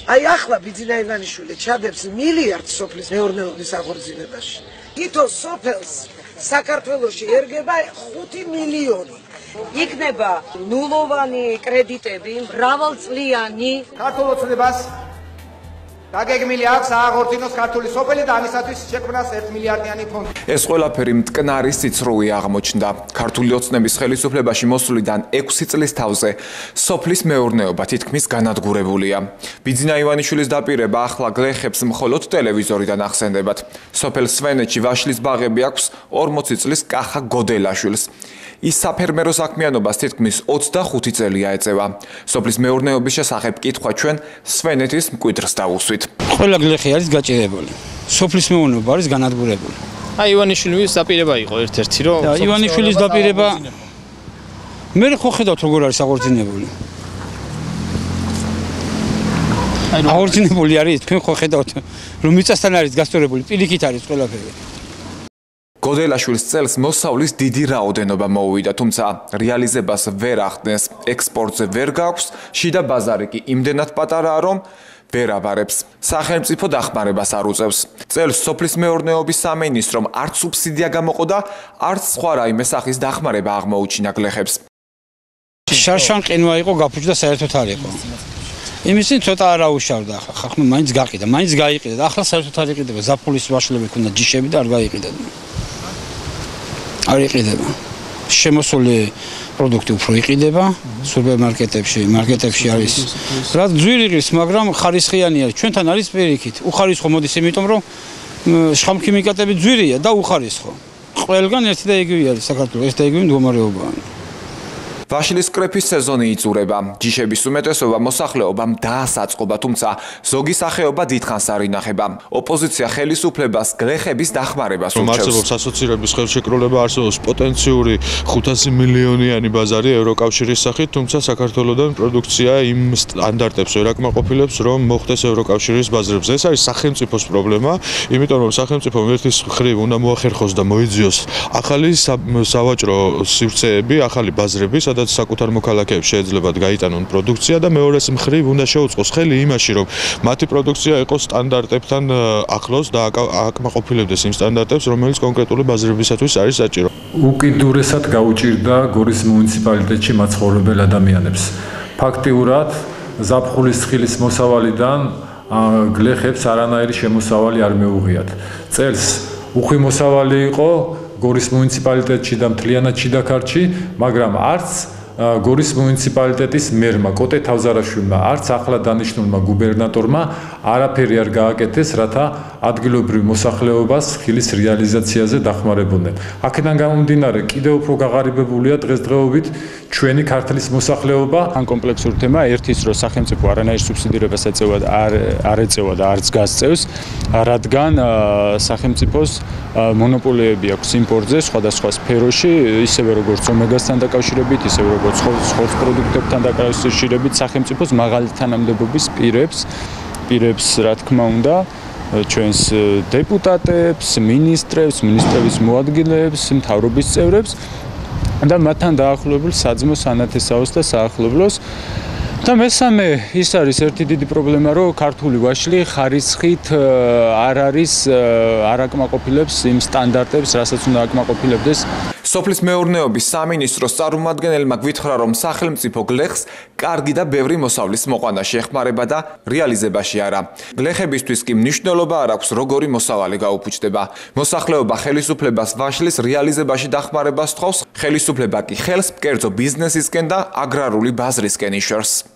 აი ახლა ბიძინა ივანიშვილი ჩადებს მილიარდს სოფლის მეურნეობის აღორძინებაში. თითო სოფელს საქართველოში ერგება 5 მილიონი. იქნება ნულოვანი კრედიტები, მრავალწლიანი. ქართულ ოცნებას დაგეგმილი აქვს აღორძინოს ქართული სოფელი და ამისათვის შექმნას 1 მილიარდიანი ფონდი. ეს ყველაფერი მტკნარი სიცრუე აღმოჩნდა. ქართული ოცნების ხელისუფლებაში მოსვლიდან 6 წლის თავზე სოფლის მეურნეობა თითქმის განადგურებულია. ბიძინა ივანიშვილის დაპირება ახლა გლეხებს მხოლოდ ტელევიზორიდან ახსენდებათ. სოფელ სვენეთში ვაშლის ბაღები აქვს 40 წლის კახა გოდელაშვილს. ის საფერმერო საქმიანობას თითქმის 25 წელია ეწევა. სოფლის მეურნეობის შესახებ კითხვა ჩვენ სვენეთის მკვიდრს დავუსვით. ყველა გლეხი არის გაჭირებული. სოფლის მეურნეობა არის განადგურებული. აი ივანიშვილის დაპირება იყო ერთ-ერთი რომ ივანიშვილის დაპირება მე ხო ხედავთ როგორ არის აღორძინებული. აღორძინებული არის თქვენ ხო ხედავთ რომ მიწასთან არის გასწორებული პირიქით არის ყველაფერი. გოდელაშვილის წელს მოსავლის დიდი რაოდენობა მოუვიდა, თუმცა რეალიზებას ვერ ახდენს, ექსპორტზე ვერ გაქვს, შიდა ბაზარი კი იმდენად პატარაა, რომ ვერ აბარებს. სახელმწიფო დახმარებას არ უწევს. წელს სოფლის მეურნეობის სამინისტრომ არც სუბსიდია გამოყო, არც სხვა რაიმე სახის დახმარება აღმოუჩინა გლეხებს. შარშან ყინვა იყო გაფუჭდა საერთოდ არ იყო. იმისი ცოტა არაუშავდა ხახმა მაინც გაყიდა, მაინც გაიყიდა. ახლა საერთოდ არ იყიდება. ზაფხულის ვაშლები ქონდა ჯიშები და არ გაიყიდა. არ იყიდება. შემოსული პროდუქტი უფრო იყიდება სუპერმარკეტებში, მარკეტებში არის. რაც ძვირი ღირს, მაგრამ ხარისხიანი არის. ჩვენთან არის პირიქით. უხარისხო მოდის, იმიტომ რომ შხამქიმიკატები ძვირია და უხარისხო. ყველგან ერთი და იგივე არის საქართველოს, ეს და იგივე მდგომარეობაა. ვაშლის კრეფის სეზონი იწურება. ჯიშების უმეტესობა მოსახლეობამ დაასაწყობა, თუმცა ზოგი სახეობა დიდხანს არ ინახება. ოპოზიცია ხელისუფლებას გლეხების დახმარებას ურჩევს. არსებობს ასოცირების ხელშეკრულება, არსებობს პოტენციური 500 მილიონიანი ბაზარი ევროკავშირის სახით, თუმცა საქართველოსთან პროდუქცია იმ სტანდარტებს ვერ აკმაყოფილებს, რომ მოხდეს ევროკავშირის ბაზრებზე. ეს არის სახელმწიფოს პრობლემა, იმიტომ რომ სახელმწიფომ ერთის მხრივ უნდა მოახერხოს და მოიძიოს ახალი სავაჭრო სივრცეები, ახალი ბაზრები, სადაც საკუთარ მოქალაქეებს შეეძლებათ გაიტანონ პროდუქცია და მეორეს მხრივ უნდა შეუწყოს ხელი იმაში, რომ მათი პროდუქცია იყოს სტანდარტებთან ახლოს და აკმაყოფილებდეს იმ სტანდარტებს, რომელიც კონკრეტული ბაზრებისათვის არის საჭირო. უკიდურესად გაუჭირდა გორის მუნიციპალიტეტში მაცხოვრებელ ადამიანებს. ფაქტიურად ზაფხულის ცხილის მოსავალიდან გლეხებს არანაირი შემოსავალი არ მეუღიათ. წელს უხვი მოსავალი იყო გორის მუნიციპალიტეტში და მთლიანად შიდაქართში, მაგრამ არც გორის მუნიციპალიტეტის მერმა კოტე თავზარაშვილმა, არც ახლა დანიშნულმა გუბერნატორმა არაფერი არ გააკეთეს, რათა ადგილობრივ მოსახლეობას ხილის რეალიზაციაზე დახმარებოდნენ. აქედან გამომდინარე, კიდევ უფრო გაღარიბებულია დღესდღეობით ჩვენი ქართლის მოსახლეობა. ან კომპლექსური თემა ერთის რომ სახელმწიფო არანაირ სუბსიდირებას არ ეწევა და არც გასწევს, რადგან სახელმწიფოს მონოპოლიები აქვს იმპორტზე სხვადასხვა სფეროში, ისევე როგორც ომეგასთან დაკავშირებით, ისევე როგორც ხორცს პროდუქტებთან დაკავშირებით, სახელმწიფოს მაღალი თანამდებობის პირებს, რა თქმა უნდა, ჩვენს დეპუტატებს, ministrებს, ministrების მოადგილეებს, მთავრობის წევრებს და მათთან დაახლოებულ საძმოს ანათესაოს და საახლობლოს. და მესამე ის არის ერთი დიდი პრობლემა, რომ ქართული ვაშლი ხარისხით არ აკმაყოფილებს იმ სტანდარტებს, რასაც უნდა აკმაყოფილებდეს. სოფლის მეურნეობის სამინისტროს წარმომადგენელმა გვითხრა, რომ სახელმწიფო გლეხს კარგი და ბევრი მოსავლის მოყვანა შეეხმარება და რეალიზებაში არა. გლეხებისთვის კი მნიშვნელობა არ აქვს, როგორი მოსავალი გაუფუჭდება. მოსახლეობა ხელისუფლებას ვაშლის რეალიზებაში დახმარებას თხოვს, ხელისუფლება კი ხელს კერძო ბიზნესისკენ და აგრარული ბაზრისკენ იშვერს.